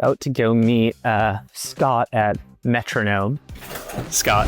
About to go meet Scott at Metronome. Scott,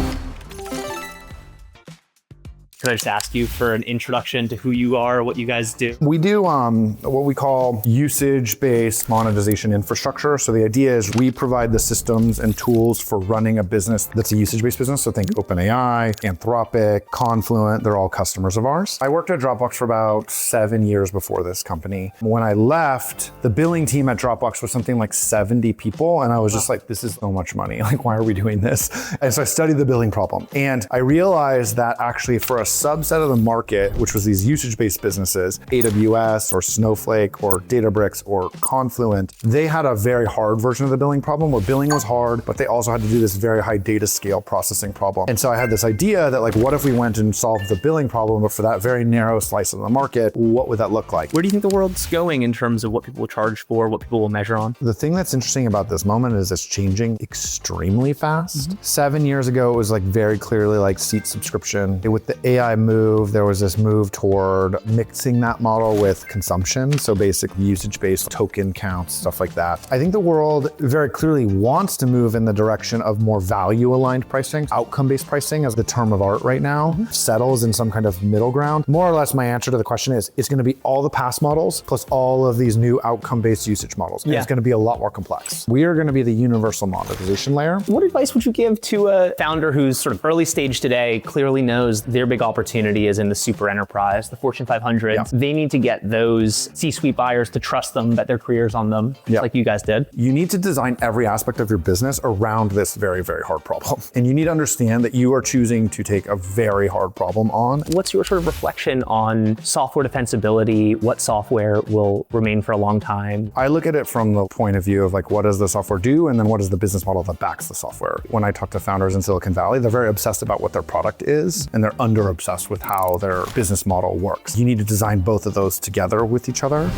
could I just ask you for an introduction to who you are, what you guys do? We do what we call usage-based monetization infrastructure. So the idea is we provide the systems and tools for running a business that's a usage-based business. So think OpenAI, Anthropic, Confluent, they're all customers of ours. I worked at Dropbox for about 7 years before this company. When I left, the billing team at Dropbox was something like 70 people. And I was just like, this is so much money. Like, why are we doing this? And so I studied the billing problem. And I realized that actually for a subset of the market, which was these usage-based businesses, AWS or Snowflake or Databricks or Confluent, they had a very hard version of the billing problem where billing was hard, but they also had to do this very high data scale processing problem. And so I had this idea that like, what if we went and solved the billing problem, but for that very narrow slice of the market, what would that look like? Where do you think the world's going in terms of what people will charge for, what people will measure on? The thing that's interesting about this moment is it's changing extremely fast. 7 years ago, it was like very clearly like seat subscription. With the AI move, there was this move toward mixing that model with consumption. So basically usage-based token counts, stuff like that. I think the world very clearly wants to move in the direction of more value-aligned pricing. Outcome-based pricing as the term of art right now settles in some kind of middle ground. More or less my answer to the question is, it's gonna be all the past models plus all of these new outcome-based usage models. And it's gonna be a lot more complex. We are gonna be the universal monetization layer. What advice would you give to a founder who's sort of early stage today, clearly knows their big opportunity is in the super enterprise, the Fortune 500. Yeah. They need to get those C-suite buyers to trust them, bet their careers on them, just like you guys did. You need to design every aspect of your business around this very, very hard problem. And you need to understand that you are choosing to take a very hard problem on. What's your sort of reflection on software defensibility? What software will remain for a long time? I look at it from the point of view of like, what does the software do? And then what is the business model that backs the software? When I talk to founders in Silicon Valley, they're very obsessed about what their product is, and they're under obsessed with how their business model works. You need to design both of those together with each other.